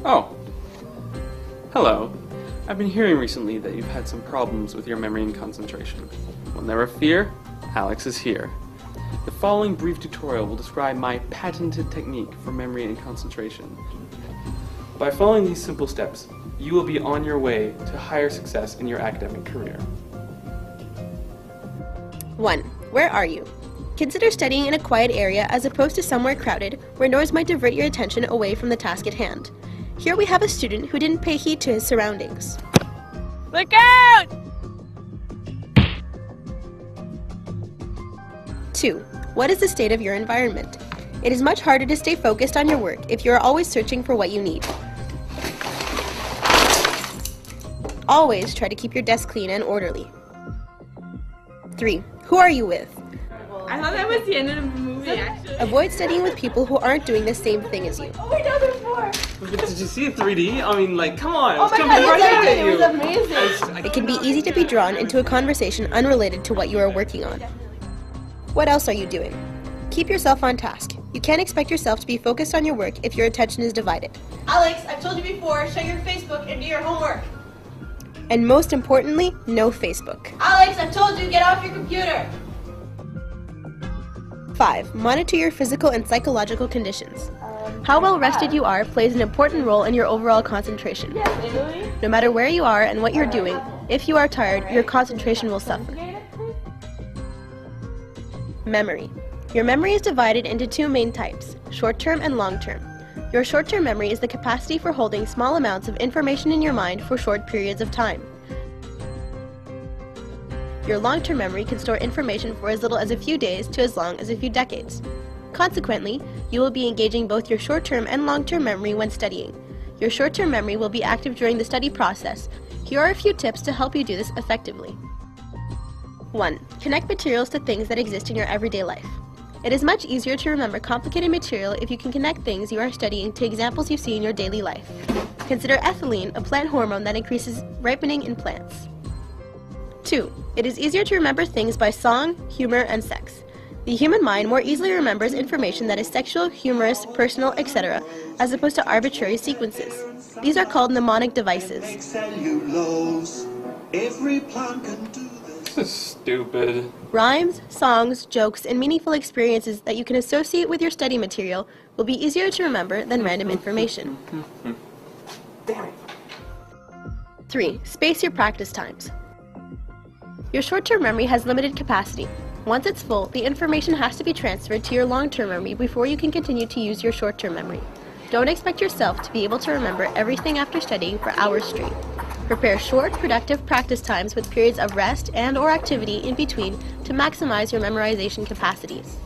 Oh, hello. I've been hearing recently that you've had some problems with your memory and concentration. Well, never fear, Alex is here. The following brief tutorial will describe my patented technique for memory and concentration. By following these simple steps, you will be on your way to higher success in your academic career. 1. Where are you? Consider studying in a quiet area as opposed to somewhere crowded where noise might divert your attention away from the task at hand. Here we have a student who didn't pay heed to his surroundings. Look out! 2. What is the state of your environment? It is much harder to stay focused on your work if you are always searching for what you need. Always try to keep your desk clean and orderly. 3. Who are you with? I thought that was the end of the movie, actually. Avoid studying with people who aren't doing the same thing as you. Oh wait, no, there's more! Did you see it 3D? I mean, like, come on, Oh it's my jumping god, right out at it you. was amazing! It can be easy to be drawn into a conversation unrelated to what you are working on. What else are you doing? Keep yourself on task. You can't expect yourself to be focused on your work if your attention is divided. Alex, I've told you before, shut your Facebook and do your homework. And most importantly, no Facebook. Alex, I've told you, get off your computer. 5. Monitor your physical and psychological conditions. How well rested you are plays an important role in your overall concentration. No matter where you are and what you're doing, if you are tired, your concentration will suffer. Memory. Your memory is divided into two main types, short-term and long-term. Your short-term memory is the capacity for holding small amounts of information in your mind for short periods of time. Your long-term memory can store information for as little as a few days to as long as a few decades. Consequently, you will be engaging both your short-term and long-term memory when studying. Your short-term memory will be active during the study process. Here are a few tips to help you do this effectively. 1. Connect materials to things that exist in your everyday life. It is much easier to remember complicated material if you can connect things you are studying to examples you see in your daily life. Consider ethylene, a plant hormone that increases ripening in plants. 2. It is easier to remember things by song, humor, and sex. The human mind more easily remembers information that is sexual, humorous, personal, etc., as opposed to arbitrary sequences. These are called mnemonic devices. This is stupid. Rhymes, songs, jokes, and meaningful experiences that you can associate with your study material will be easier to remember than random information. 3. Space your practice times. Your short-term memory has limited capacity. Once it's full, the information has to be transferred to your long-term memory before you can continue to use your short-term memory. Don't expect yourself to be able to remember everything after studying for hours straight. Prepare short, productive practice times with periods of rest and/or activity in between to maximize your memorization capacities.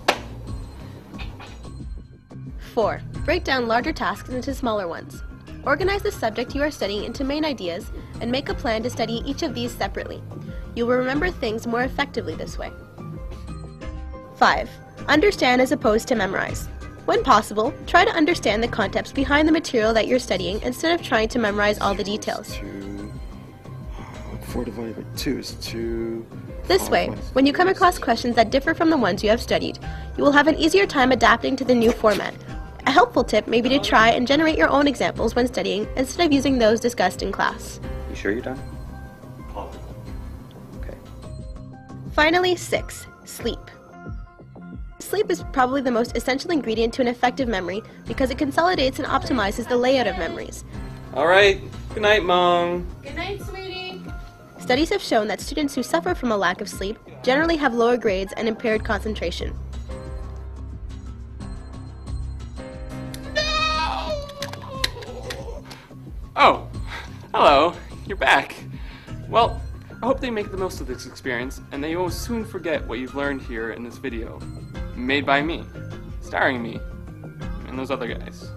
4. Break down larger tasks into smaller ones. Organize the subject you are studying into main ideas and make a plan to study each of these separately. You will remember things more effectively this way. 5. Understand as opposed to memorize. When possible, try to understand the concepts behind the material that you're studying instead of trying to memorize all the details. 4 divided by 2 is 2. This way, when you come across questions that differ from the ones you have studied, you will have an easier time adapting to the new format. A helpful tip may be to try and generate your own examples when studying instead of using those discussed in class. You sure you're done? Okay. Finally, 6. Sleep. Sleep is probably the most essential ingredient to an effective memory because it consolidates and optimizes the layout of memories. Alright, good night, Mom. Good night, sweetie. Studies have shown that students who suffer from a lack of sleep generally have lower grades and impaired concentration. Oh, hello, you're back. Well, I hope they make the most of this experience and that you will soon forget what you've learned here in this video. Made by me, starring me, and those other guys.